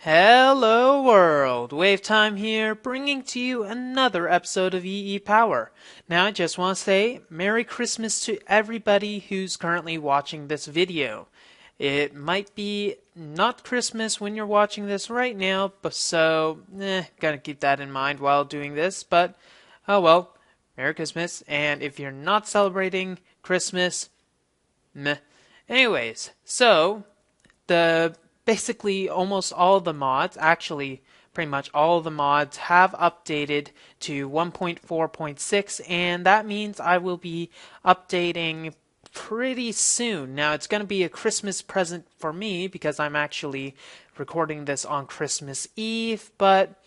Hello world, WayofTime here, bringing to you another episode of EEPower. Now I just want to say Merry Christmas to everybody who's currently watching this video. It might be not Christmas when you're watching this right now, but gotta keep that in mind while doing this, but oh well, Merry Christmas, and if you're not celebrating Christmas, meh. Anyways, the basically almost all the mods, actually pretty much all the mods, have updated to 1.4.6, and that means I will be updating pretty soon. Now it's going to be a Christmas present for me because I'm actually recording this on Christmas Eve, but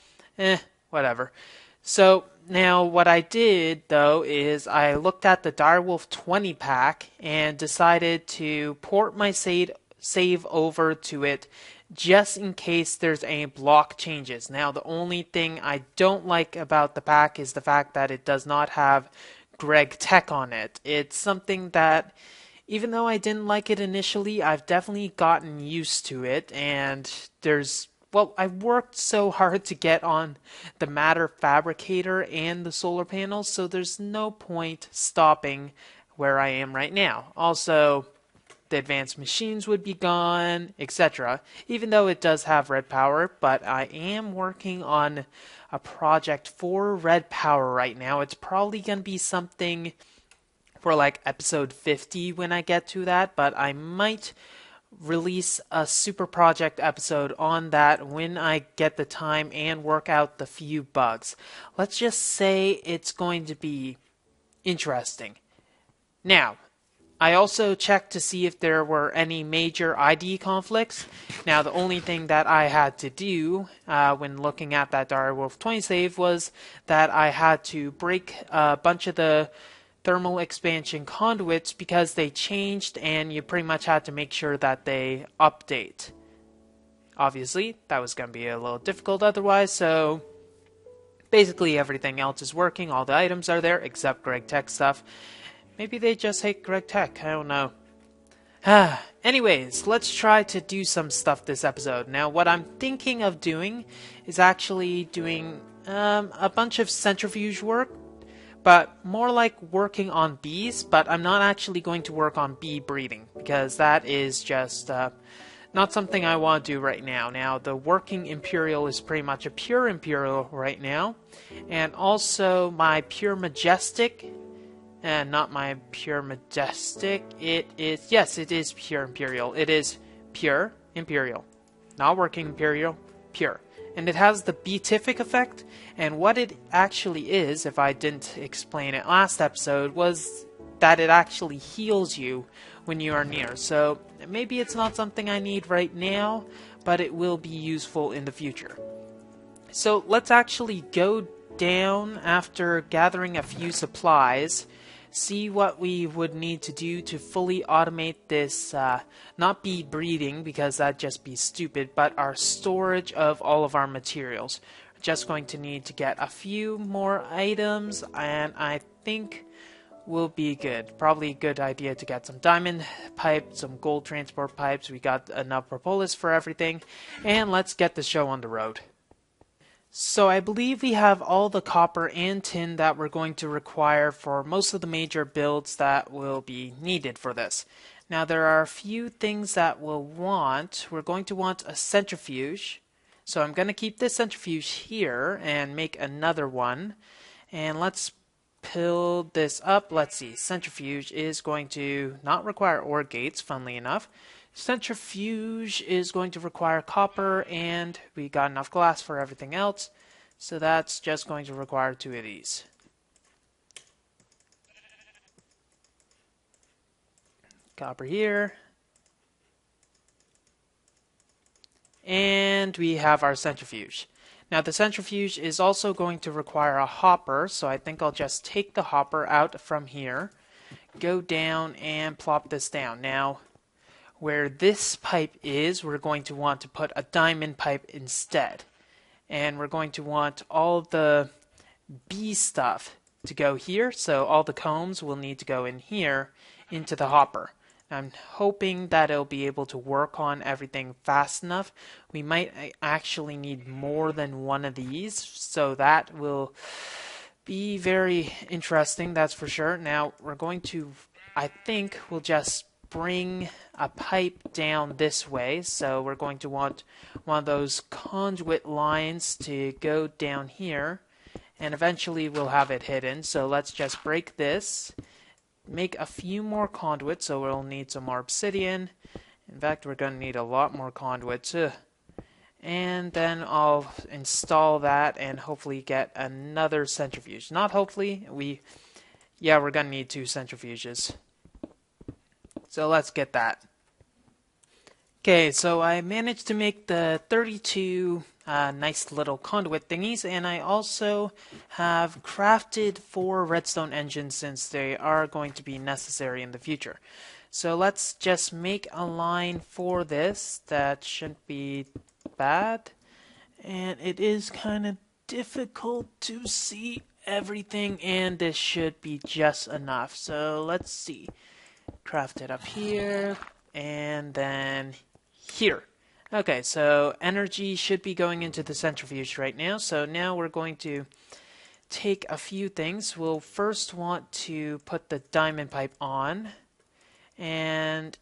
whatever. So now what I did though is I looked at the Direwolf 20 pack and decided to port my save over to it just in case there's any block changes. Now the only thing I don't like about the pack is the fact that it does not have Greg Tech on it. It's something that even though I didn't like it initially, I've definitely gotten used to it, and I worked so hard to get on the matter fabricator and the solar panels, so there's no point stopping where I am right now. Also, the advanced machines would be gone, etc. Even though it does have red power, but I am working on a project for red power right now. It's probably going to be something for like episode 50 when I get to that, but I might release a super project episode on that when I get the time and work out the few bugs. Let's just say it's going to be interesting. Now, I also checked to see if there were any major ID conflicts. Now, the only thing that I had to do when looking at that Direwolf 20 save was that I had to break a bunch of the thermal expansion conduits because they changed, and you pretty much had to make sure that they update. Obviously, that was going to be a little difficult otherwise, so basically everything else is working. All the items are there except Greg Tech stuff. Maybe they just hate Greg Tech, I don't know. Anyways, let's try to do some stuff this episode. Now, what I'm thinking of doing is actually doing a bunch of centrifuge work, but more like working on bees, but I'm not actually going to work on bee breeding, because that is just not something I want to do right now. Now, the working Imperial is pretty much a pure Imperial right now, and also my pure Majestic, and not my pure Majestic, it is pure Imperial. It is pure Imperial. Not working Imperial, pure. And it has the beatific effect, and what it actually is, if I didn't explain it last episode, was that it actually heals you when you are near. So maybe it's not something I need right now, but it will be useful in the future. So let's actually go down after gathering a few supplies, see what we would need to do to fully automate this, not bee breeding, because that'd just be stupid, but our storage of all of our materials. We're just going to need to get a few more items, and I think we'll be good. Probably a good idea to get some diamond pipe, some gold transport pipes. We got enough propolis for everything, and let's get the show on the road. So I believe we have all the copper and tin that we're going to require for most of the major builds that will be needed for this. Now there are a few things that we'll want. We're going to want a centrifuge. So I'm going to keep this centrifuge here and make another one. And let's build this up. Let's see. Centrifuge is going to not require ore gates, funnily enough. Centrifuge is going to require copper, and we got enough glass for everything else, so that's just going to require 2 of these. Copper here. And we have our centrifuge. Now the centrifuge is also going to require a hopper, so I think I'll just take the hopper out from here, go down and plop this down. Now, where this pipe is, we're going to want to put a diamond pipe instead. And we're going to want all the bee stuff to go here, so all the combs will need to go in here into the hopper. I'm hoping that it'll be able to work on everything fast enough. We might actually need more than one of these, so that will be very interesting, that's for sure. Now, we're going to, I think we'll just bring a pipe down this way. So we're going to want one of those conduit lines to go down here, and eventually we'll have it hidden. So let's just break this, make a few more conduits, so we'll need some more obsidian. In fact, we're going to need a lot more conduits. And then I'll install that and hopefully get another centrifuge. Not hopefully, we're going to need 2 centrifuges. So let's get that. Okay, so I managed to make the 32 nice little conduit thingies, and I also have crafted 4 redstone engines since they are going to be necessary in the future. So let's just make a line for this. That shouldn't be bad. And it is kind of difficult to see everything, and this should be just enough. So let's see. Craft it up here, and then here. Okay, so energy should be going into the centrifuge right now. So now we're going to take a few things. We'll first want to put the diamond pipe on, and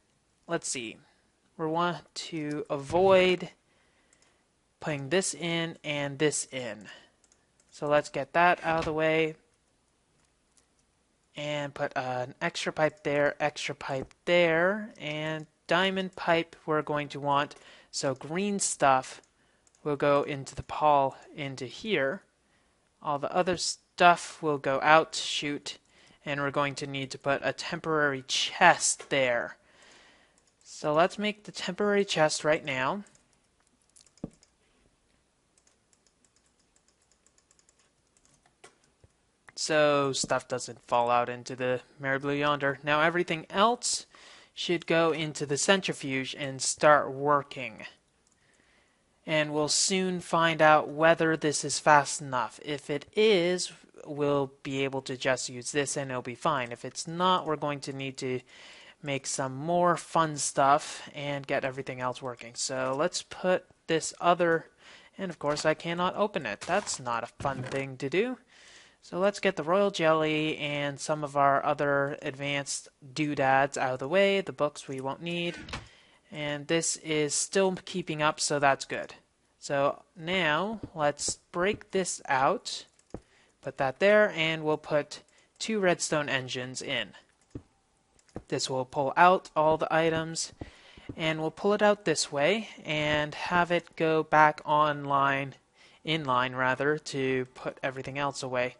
let's see. We want to avoid putting this in and this in. So let's get that out of the way and put an extra pipe there, and diamond pipe we're going to want. So green stuff will go into the pole into here. All the other stuff will go out, shoot, and we're going to need to put a temporary chest there. So let's make the temporary chest right now. So stuff doesn't fall out into the merry blue yonder. Now everything else should go into the centrifuge and start working. And we'll soon find out whether this is fast enough. If it is, we'll be able to just use this and it'll be fine. If it's not, we're going to need to make some more fun stuff and get everything else working. So let's put this other, and of course I cannot open it. That's not a fun thing to do. So let's get the royal jelly and some of our other advanced doodads out of the way. The books we won't need. And this is still keeping up, so that's good. So now let's break this out. Put that there, and we'll put 2 redstone engines in. This will pull out all the items, and we'll pull it out this way and have it go back inline rather, to put everything else away.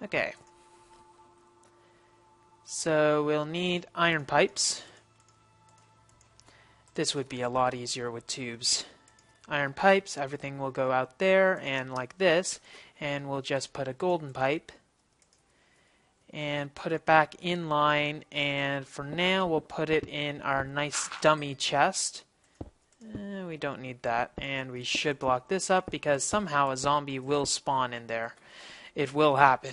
Okay, so we'll need iron pipes. This would be a lot easier with tubes. Iron pipes, everything will go out there and like this, and we'll just put a golden pipe and put it back in line, and for now we'll put it in our nice dummy chest. We don't need that, and we should block this up because somehow a zombie will spawn in there. It will happen.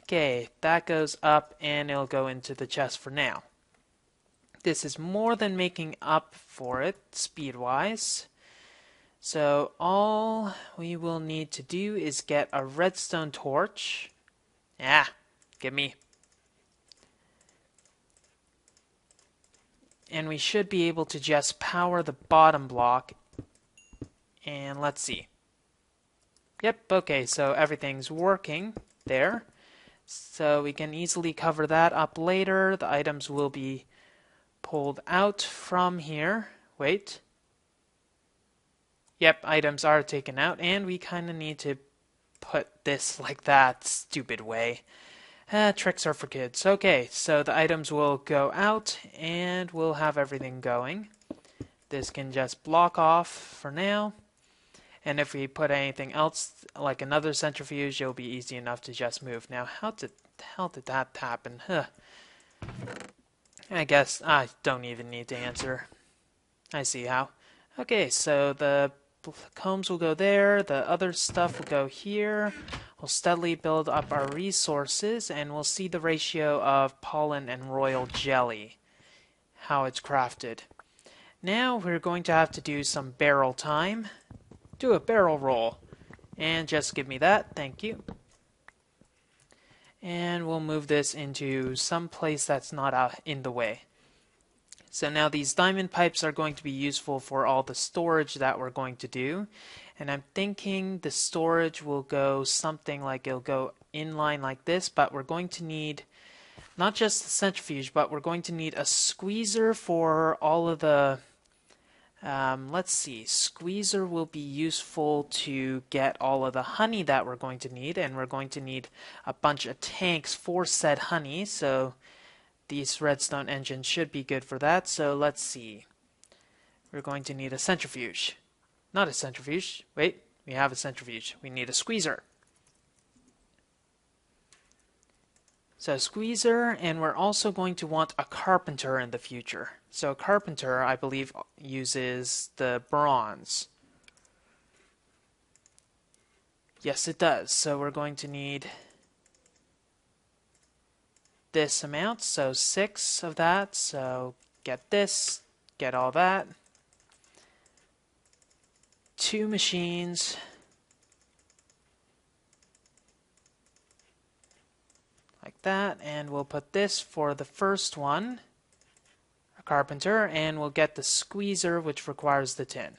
Okay, that goes up and it'll go into the chest for now. This is more than making up for it speed-wise. So all we will need to do is get a redstone torch. Give me. And we should be able to just power the bottom block. And let's see. Yep, okay, so everything's working there. So we can easily cover that up later. The items will be pulled out from here. Wait. Yep, items are taken out, and we kind of need to put this like that stupid way. Tricks are for kids. Okay, so the items will go out, and we'll have everything going. This can just block off for now. And if we put anything else, like another centrifuge, it'll be easy enough to just move. Now, how the hell did that happen? I guess I don't even need to answer. I see how. Okay, so the combs will go there, the other stuff will go here. We'll steadily build up our resources, and we'll see the ratio of pollen and royal jelly, how it's crafted. Now we're going to have to do some barrel time. Do a barrel roll. And just give me that, thank you. And we'll move this into some place that's not out in the way. So now these diamond pipes are going to be useful for all the storage that we're going to do. And I'm thinking the storage will go something like it'll go in line like this, but we're going to need not just the centrifuge, but we're going to need a squeezer for all of the let's see, squeezer will be useful to get all of the honey that we're going to need, and we're going to need a bunch of tanks for said honey, so these redstone engines should be good for that. So let's see. We're going to need a centrifuge. Not a centrifuge. Wait, we have a centrifuge. We need a squeezer. So squeezer, and we're also going to want a carpenter in the future. So a carpenter, I believe, uses the bronze. Yes, it does. So we're going to need this amount, so 6 of that. So get this, get all that. 2 machines. Like that, and we'll put this for the first one, a carpenter, and we'll get the squeezer, which requires the tin.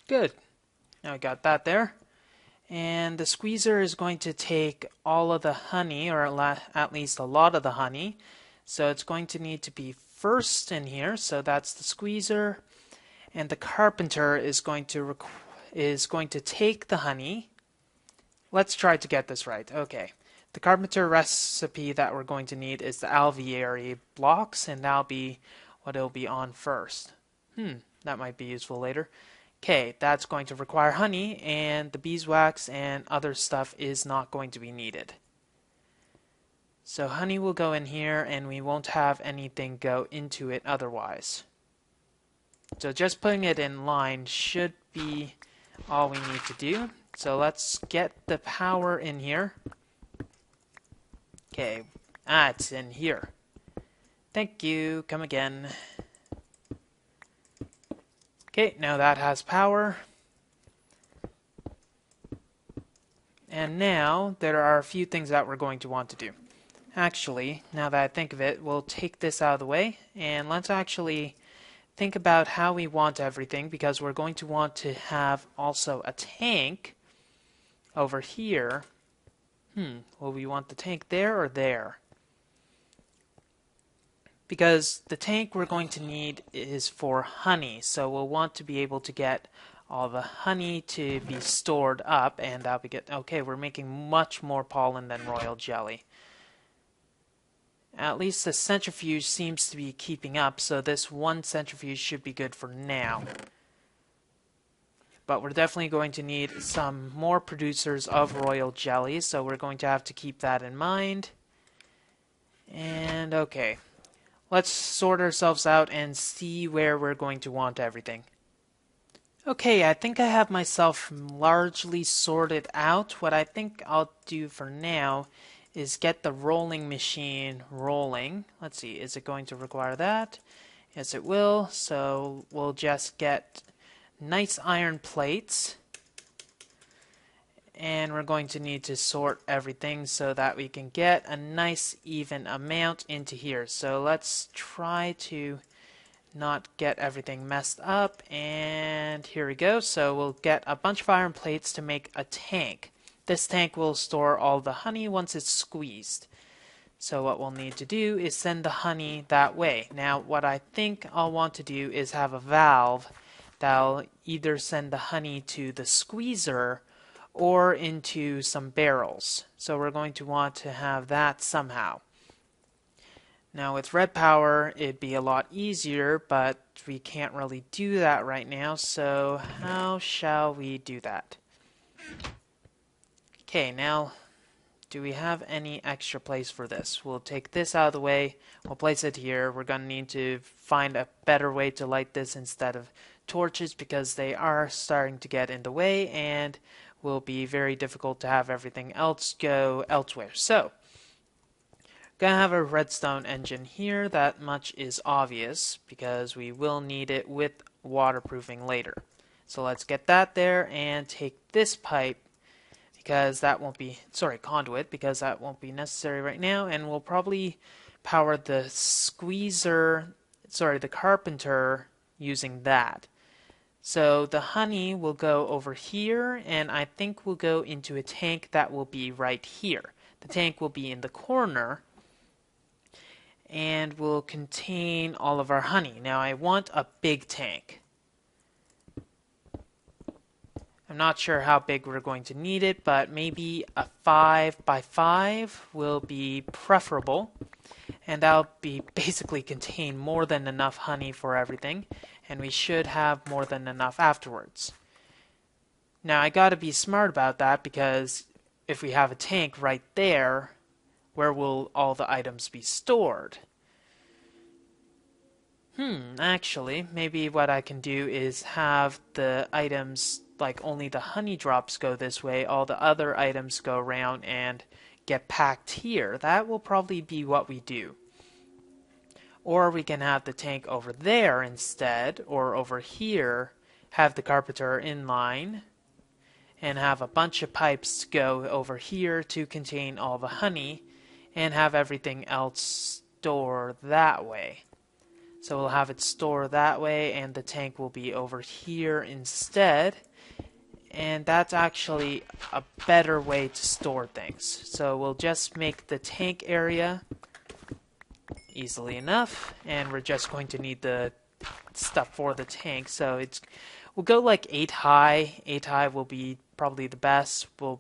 Good. Now we got that there. And the squeezer is going to take all of the honey, or at least a lot of the honey. So it's going to need to be first in here, so that's the squeezer. And the carpenter is going to take the honey. Let's try to get this right. Okay. The carpenter recipe that we're going to need is the apiary blocks, and that'll be what it'll be on first. That might be useful later. Okay, that's going to require honey, and the beeswax and other stuff is not going to be needed. So honey will go in here, and we won't have anything go into it otherwise. So just putting it in line should be all we need to do. So let's get the power in here. Okay, it's in here. Thank you, come again. Okay, now that has power. And now there are a few things that we're going to want to do. Actually, now that I think of it, we'll take this out of the way, and let's actually think about how we want everything, because we're going to want to have also a tank over here. Will we want the tank there or there? Because the tank we're going to need is for honey, so we'll want to be able to get all the honey to be stored up, and that'll be good. Okay, we're making much more pollen than royal jelly. At least the centrifuge seems to be keeping up, so this one centrifuge should be good for now. But we're definitely going to need some more producers of royal jelly, so we're going to have to keep that in mind. And okay, let's sort ourselves out and see where we're going to want everything. Okay, I think I have myself largely sorted out. What I think I'll do for now is get the rolling machine rolling. Let's see, is it going to require that? Yes, it will. So we'll just get nice iron plates, and we're going to need to sort everything so that we can get a nice even amount into here. So let's try to not get everything messed up, and here we go. So we'll get a bunch of iron plates to make a tank. This tank will store all the honey once it's squeezed. So what we'll need to do is send the honey that way. Now what I think I'll want to do is have a valve that'll either send the honey to the squeezer or into some barrels. So we're going to want to have that somehow. Now with red power it'd be a lot easier, but we can't really do that right now, so how shall we do that? Okay, now do we have any extra place for this? We'll take this out of the way. We'll place it here. We're going to need to find a better way to light this instead of torches because they are starting to get in the way and will be very difficult to have everything else go elsewhere. So, gonna have a redstone engine here. That much is obvious because we will need it with waterproofing later. So let's get that there and take this pipe because that won't be, conduit, because that won't be necessary right now, and we'll probably power the the carpenter using that. So the honey will go over here, and I think will go into a tank that will be right here. The tank will be in the corner and will contain all of our honey. Now I want a big tank. I'm not sure how big we're going to need it, but maybe a 5 by 5 will be preferable. And that'll be basically contain more than enough honey for everything, and we should have more than enough afterwards. Now I gotta be smart about that because if we have a tank right there, where will all the items be stored? Actually, maybe what I can do is have the items, like only the honey drops go this way, all the other items go around and get packed here. That will probably be what we do. Or we can have the tank over there instead, or over here, have the carpenter in line, and have a bunch of pipes go over here to contain all the honey, and have everything else stored that way. So we'll have it stored that way, and the tank will be over here instead. And that's actually a better way to store things. So we'll just make the tank area easily enough, and we're just going to need the stuff for the tank. So we'll go like 8 high. 8 high will be probably the best. We'll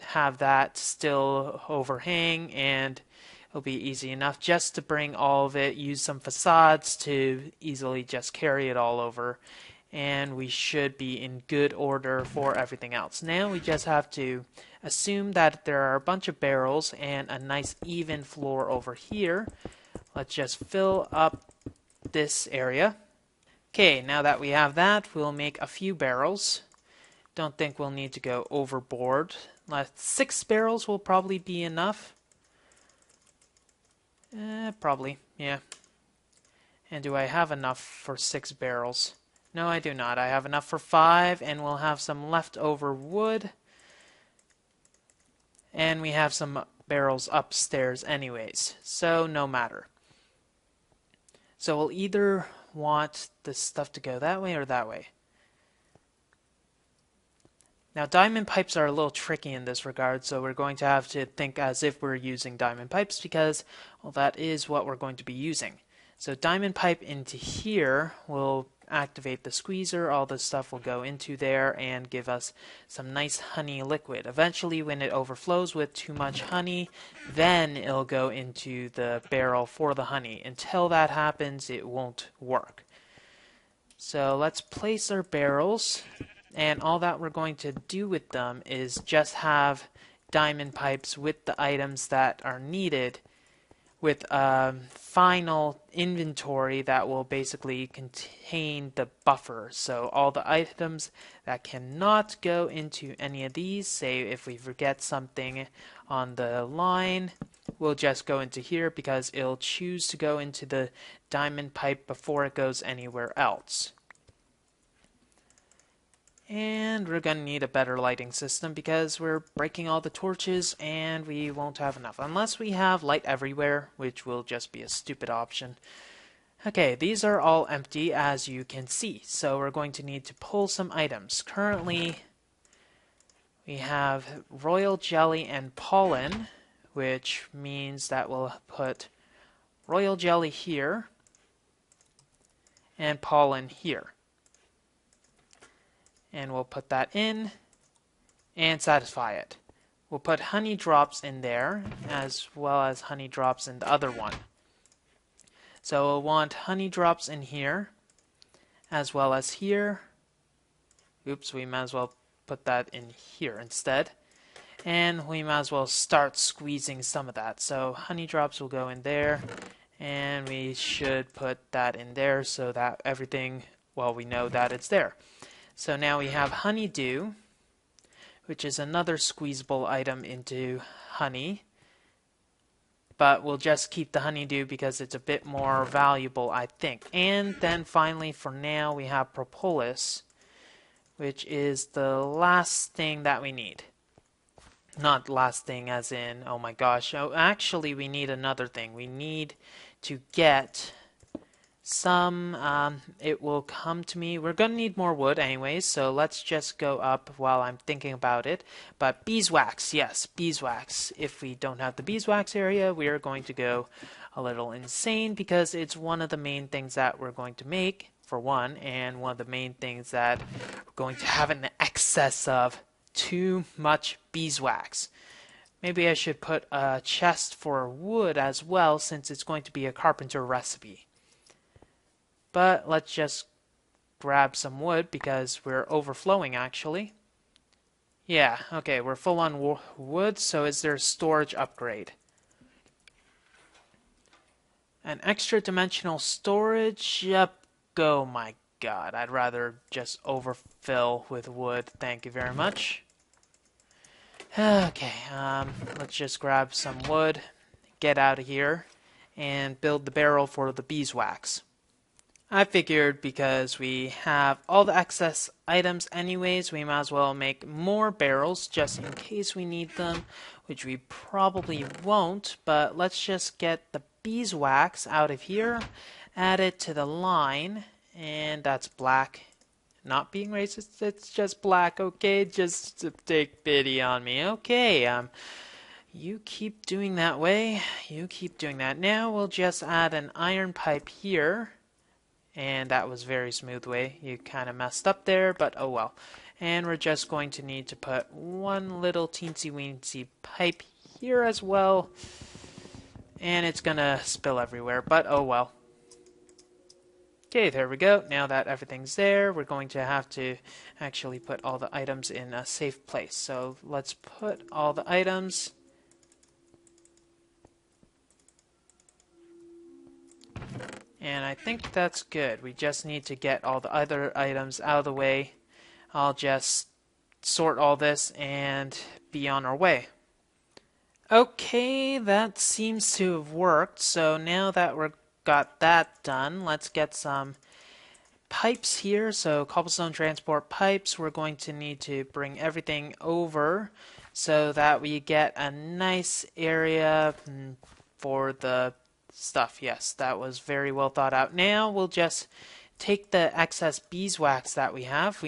have that still overhang, and it'll be easy enough just to bring all of it, use some facades to easily just carry it all over, and we should be in good order for everything else. Now we just have to assume that there are a bunch of barrels and a nice even floor over here. Let's just fill up this area. Okay, now that we have that, we'll make a few barrels. Don't think we'll need to go overboard. 6 barrels will probably be enough. Probably, yeah. And do I have enough for 6 barrels? No, I do not. I have enough for 5, and we'll have some leftover wood. And we have some barrels upstairs anyways, so no matter. So we'll either want this stuff to go that way or that way. Now diamond pipes are a little tricky in this regard, so we're going to have to think as if we're using diamond pipes because, well, that is what we're going to be using. So diamond pipe into here will activate the squeezer, all this stuff will go into there and give us some nice honey liquid. Eventually when it overflows with too much honey, then it'll go into the barrel for the honey. Until that happens, it won't work. So let's place our barrels. And all that we're going to do with them is just have diamond pipes with the items that are needed with a final inventory that will basically contain the buffer. So all the items that cannot go into any of these, say if we forget something on the line, will just go into here because it'll choose to go into the diamond pipe before it goes anywhere else. And we're going to need a better lighting system because we're breaking all the torches and we won't have enough. Unless we have light everywhere, which will just be a stupid option. Okay, these are all empty as you can see. So we're going to need to pull some items. Currently, we have royal jelly and pollen, which means that we'll put royal jelly here and pollen here. And we'll put that in and satisfy it. We'll put honey drops in there as well as honey drops in the other one. So we'll want honey drops in here as well as here. Oops, we might as well put that in here instead. And we might as well start squeezing some of that. So honey drops will go in there, and we should put that in there so that everything, well, we know that it's there. So now we have honeydew, which is another squeezable item into honey. But we'll just keep the honeydew because it's a bit more valuable, I think. And then finally, for now, we have propolis, which is the last thing that we need. Not last thing as in, oh my gosh. Oh, actually, we need another thing. We need to get some, it will come to me. We're going to need more wood anyways, so let's just go up while I'm thinking about it. But beeswax, yes, beeswax. If we don't have the beeswax area, we are going to go a little insane because it's one of the main things that we're going to make, for one, and one of the main things that we're going to have an excess of. Too much beeswax. Maybe I should put a chest for wood as well, since it's going to be a carpenter recipe. But let's just grab some wood because we're overflowing actually. Yeah, okay, we're full on wood, so is there a storage upgrade? An extra dimensional storage? Yep. Oh my god, I'd rather just overfill with wood. Thank you very much. Okay, let's just grab some wood, get out of here, and build the barrel for the beeswax. I figured because we have all the excess items anyways, we might as well make more barrels just in case we need them, which we probably won't, but let's just get the beeswax out of here, add it to the line, and that's black. Not being racist, it's just black, okay? Just to take pity on me. Okay, you keep doing that way. You keep doing that. Now we'll just add an iron pipe here. And that was very smooth way. You kind of messed up there, but oh well. And we're just going to need to put one little teensy-weensy pipe here as well. And it's gonna spill everywhere, but oh well. Okay, there we go. Now that everything's there, we're going to have to actually put all the items in a safe place. So let's put all the items. And I think that's good. We just need to get all the other items out of the way. I'll just sort all this and be on our way. Okay, that seems to have worked. So now that we're got that done, let's get some pipes here. So cobblestone transport pipes, we're going to need to bring everything over so that we get a nice area for the stuff. Yes, that was very well thought out. Now we'll just take the excess beeswax that we have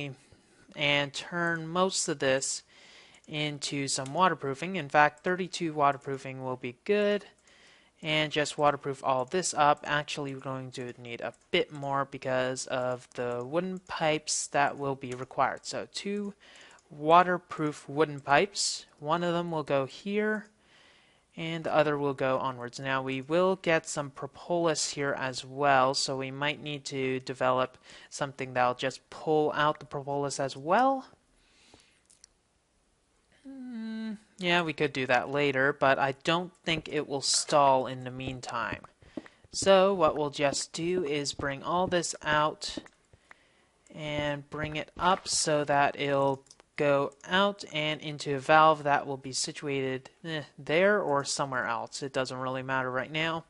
and turn most of this into some waterproofing. In fact, 32 waterproofing will be good. And just waterproof all this up. Actually, we're going to need a bit more because of the wooden pipes that will be required. So 2 waterproof wooden pipes. One of them will go here, and the other will go onwards. Now we will get some propolis here as well, so we might need to develop something that'll just pull out the propolis as well. Yeah, we could do that later, but I don't think it will stall in the meantime. So what we'll just do is bring all this out and bring it up so that it'll go out and into a valve that will be situated there or somewhere else. It doesn't really matter right now.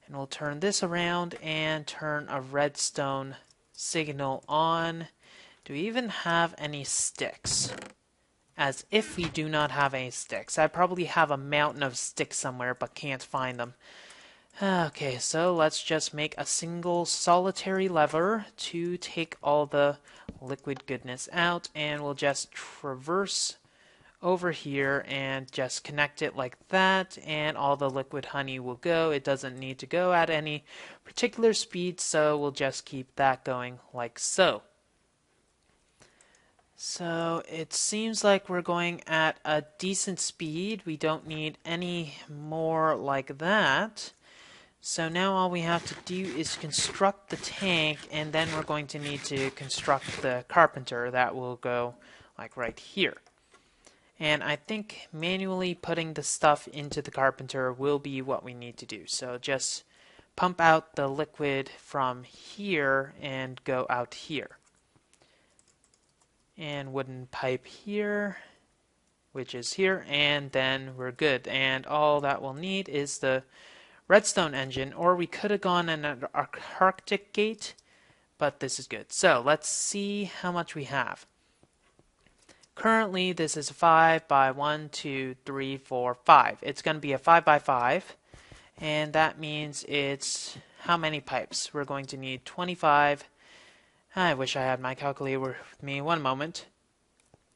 And we'll turn this around and turn a redstone signal on. Do we even have any sticks? As if we do not have any sticks. I probably have a mountain of sticks somewhere but can't find them. Okay, so let's just make a single solitary lever to take all the liquid goodness out, and we'll just traverse over here and just connect it like that, and all the liquid honey will go. It doesn't need to go at any particular speed, so we'll just keep that going like so. So it seems like we're going at a decent speed. We don't need any more like that. So now all we have to do is construct the tank, and then we're going to need to construct the carpenter that will go like right here. And I think manually putting the stuff into the carpenter will be what we need to do. So just pump out the liquid from here and go out here. And wooden pipe here, which is here, and then we're good. And all that we'll need is the redstone engine, or we could have gone in an Arctic gate, but this is good. So let's see how much we have. Currently, this is 5 by 1, 2, 3, 4, 5. It's going to be a 5 by 5, and that means it's how many pipes? We're going to need 25. I wish I had my calculator with me. One moment.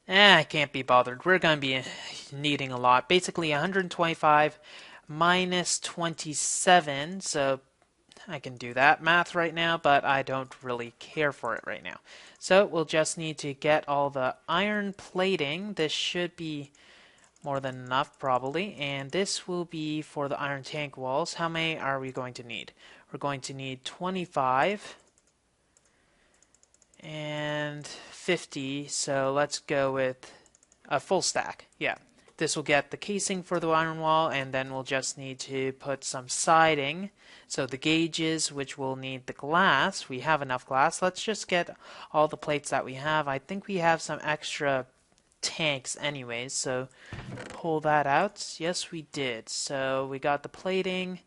I can't be bothered. We're going to be needing a lot. Basically, 125 minus 27, so I can do that math right now, but I don't really care for it right now. So we'll just need to get all the iron plating. This should be more than enough probably, and this will be for the iron tank walls. How many are we going to need? We're going to need 25 and 50, so let's go with a full stack. Yeah. This will get the casing for the iron wall, and then we'll just need to put some siding. So the gauges, which will need the glass. We have enough glass. Let's just get all the plates that we have. I think we have some extra tanks anyways, so pull that out. Yes, we did. So we got the plating,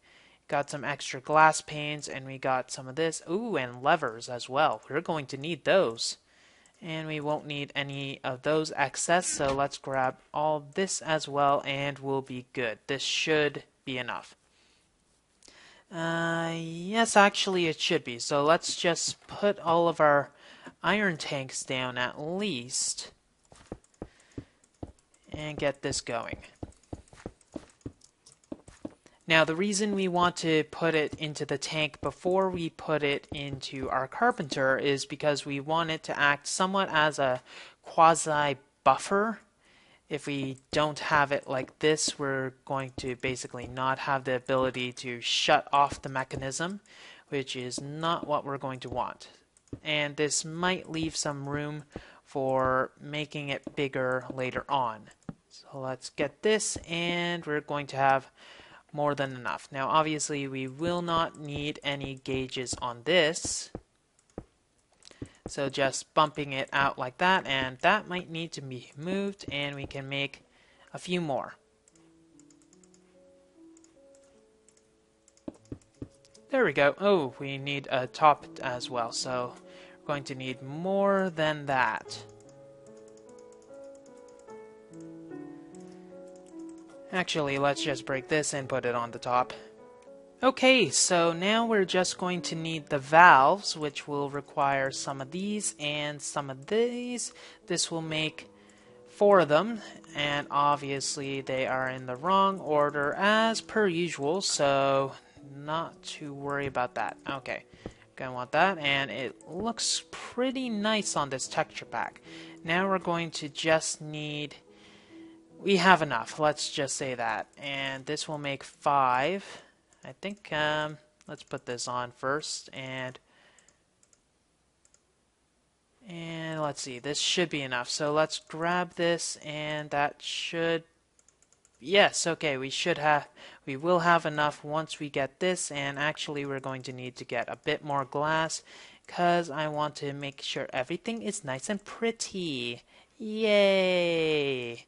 got some extra glass panes, and we got some of this. Ooh, and levers as well. We're going to need those. And we won't need any of those excess, so let's grab all this as well and we'll be good. This should be enough. Yes, actually it should be. So let's just put all of our iron tanks down at least and get this going. Now the reason we want to put it into the tank before we put it into our carpenter is because we want it to act somewhat as a quasi buffer. If we don't have it like this, we're going to basically not have the ability to shut off the mechanism, which is not what we're going to want. And this might leave some room for making it bigger later on. So let's get this, and we're going to have more than enough. Now obviously we will not need any gauges on this, so just bumping it out like that, and that might need to be moved, and we can make a few more. There we go. Oh, we need a top as well, so we're going to need more than that. Actually, let's just break this and put it on the top. Okay, so now we're just going to need the valves, which will require some of these and some of these. This will make 4 of them, and obviously they are in the wrong order as per usual, so not to worry about that. Okay, gonna want that, and it looks pretty nice on this texture pack. Now we're going to just need... We have enough, let's just say that. And this will make 5. I think, let's put this on first. And let's see, this should be enough. So let's grab this, and that should... Yes, okay, we will have enough once we get this. And actually, we're going to need to get a bit more glass, because I want to make sure everything is nice and pretty. Yay!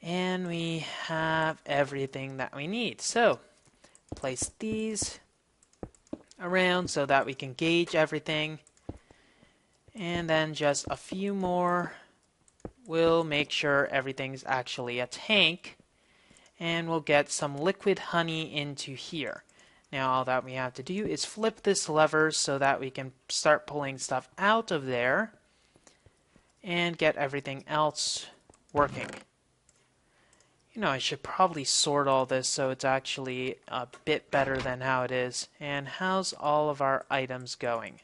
And we have everything that we need. So, place these around so that we can gauge everything. And then just a few more will make sure everything's actually a tank. And we'll get some liquid honey into here. Now all that we have to do is flip this lever so that we can start pulling stuff out of there and get everything else working. You know, I should probably sort all this so it's actually a bit better than how it is. And how's all of our items going?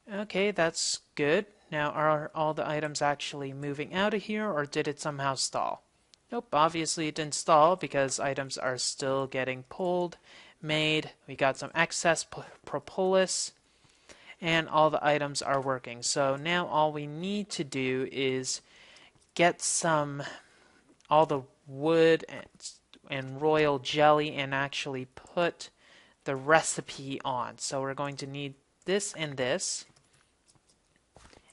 Okay, that's good. Now, are all the items actually moving out of here, or did it somehow stall? Nope, obviously it didn't stall because items are still getting pulled, made. We got some excess propolis, and all the items are working. So now all we need to do is get some all the wood and royal jelly and actually put the recipe on. So we're going to need this and this.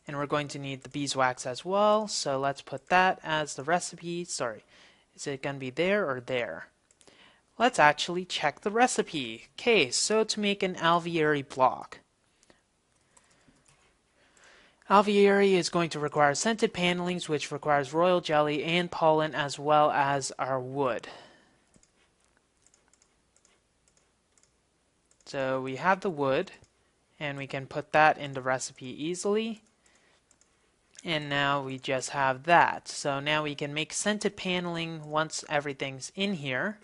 And we're going to need the beeswax as well. So let's put that as the recipe. Sorry, is it going to be there or there? Let's actually check the recipe. Okay, so to make an alveary block. Alveary is going to require scented panelings, which requires royal jelly and pollen as well as our wood. So we have the wood, and we can put that in the recipe easily. And now we just have that. So now we can make scented paneling once everything's in here,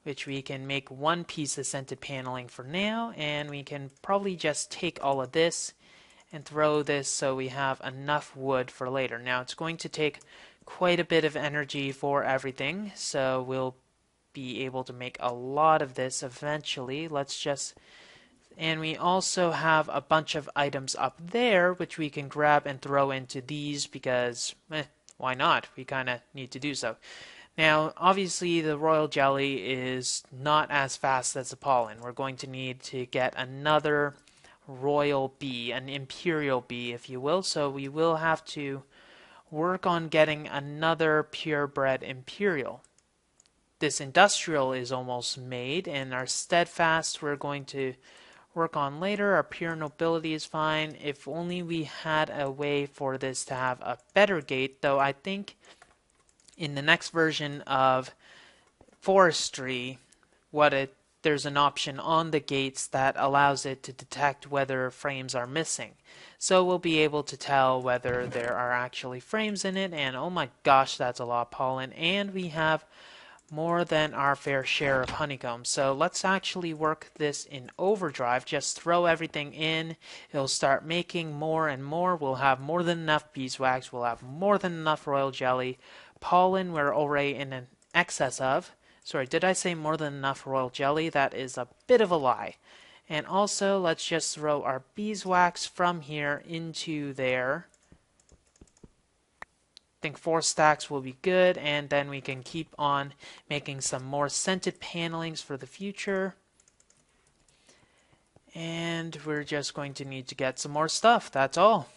which we can make one piece of scented paneling for now, and we can probably just take all of this and throw this so we have enough wood for later. Now it's going to take quite a bit of energy for everything, so we'll be able to make a lot of this eventually. And we also have a bunch of items up there which we can grab and throw into these because, why not? We kind of need to do so. Now, obviously, the royal jelly is not as fast as the pollen. We're going to need to get another royal bee, an imperial bee, if you will. So we will have to work on getting another purebred imperial. This industrial is almost made, and our steadfast we're going to work on later. Our pure nobility is fine. If only we had a way for this to have a better gate, though I think in the next version of forestry, there's an option on the gates that allows it to detect whether frames are missing. So we'll be able to tell whether there are actually frames in it, and oh my gosh, that's a lot of pollen, and we have more than our fair share of honeycomb. So let's actually work this in overdrive. Just throw everything in. It'll start making more and more. We'll have more than enough beeswax. We'll have more than enough royal jelly. Pollen we're already in an excess of. Sorry, did I say more than enough royal jelly? That is a bit of a lie. And also, let's just throw our beeswax from here into there. I think 4 stacks will be good, and then we can keep on making some more scented panelings for the future. And we're just going to need to get some more stuff, that's all.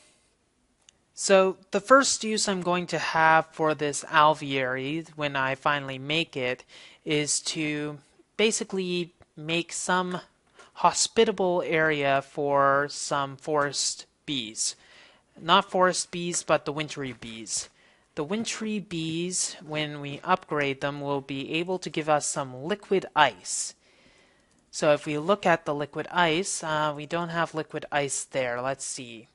So the first use I'm going to have for this alveary when I finally make it is to basically make some hospitable area for some forest bees. Not forest bees, but the wintry bees. The wintry bees, when we upgrade them, will be able to give us some liquid ice. So if we look at the liquid ice, we don't have liquid ice there. Let's see.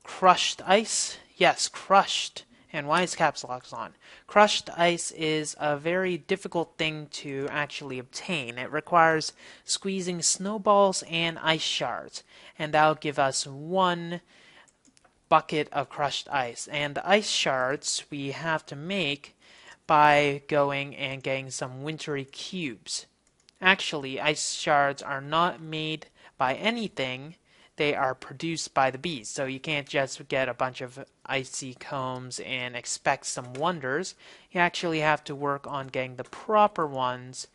Crushed ice? Yes, crushed. And why is caps lock on? Crushed ice is a very difficult thing to actually obtain. It requires squeezing snowballs and ice shards. And that'll give us 1 bucket of crushed ice, and the ice shards we have to make by going and getting some wintry cubes. Actually, ice shards are not made by anything, they are produced by the bees, so you can't just get a bunch of icy combs and expect some wonders. You actually have to work on getting the proper ones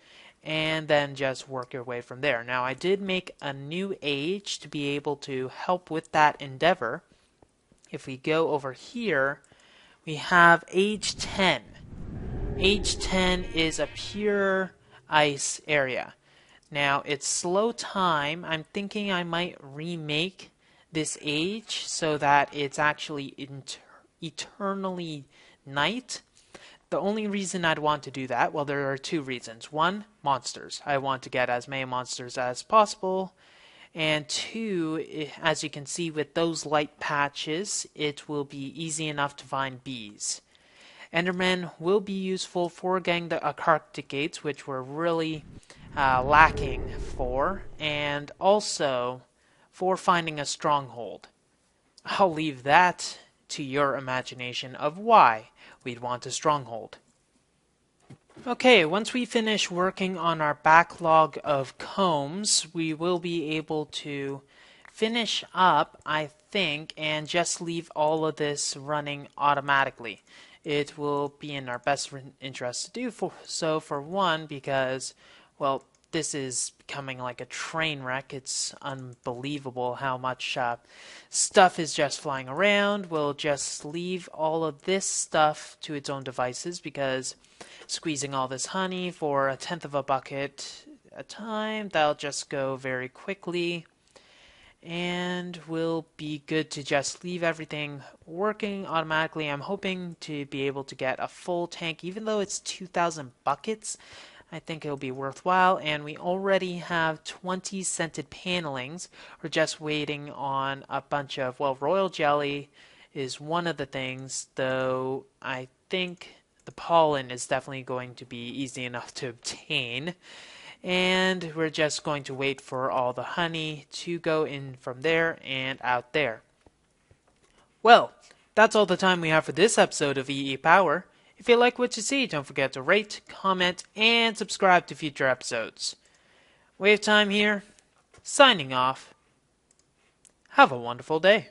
and then just work your way from there. Now, I did make a new age to be able to help with that endeavor. If we go over here, we have age 10. Age 10 is a pure ice area. Now, it's slow time. I'm thinking I might remake this age so that it's actually eternally night. The only reason I'd want to do that, well, there are 2 reasons. 1, monsters. I want to get as many monsters as possible. And 2, as you can see with those light patches, it will be easy enough to find bees. Endermen will be useful for getting the Arctic gates, which we're really lacking for, and also for finding a stronghold. I'll leave that to your imagination of why we'd want a stronghold. Okay, once we finish working on our backlog of combs, we will be able to finish up, I think, and just leave all of this running automatically. it will be in our best interest to do so, for one, because, well, this is becoming like a train wreck. It's unbelievable how much stuff is just flying around. We'll just leave all of this stuff to its own devices, because squeezing all this honey for 1/10 of a bucket a time, that'll just go very quickly. And we'll be good to just leave everything working automatically. I'm hoping to be able to get a full tank, even though it's 2,000 buckets. I think it'll be worthwhile, and we already have 20 scented panelings. We're just waiting on a bunch of, well, royal jelly is one of the things, though I think the pollen is definitely going to be easy enough to obtain. And we're just going to wait for all the honey to go in from there and out there. Well, that's all the time we have for this episode of EEPower. If you like what you see, don't forget to rate, comment, and subscribe to future episodes. WayofTime here, signing off. Have a wonderful day.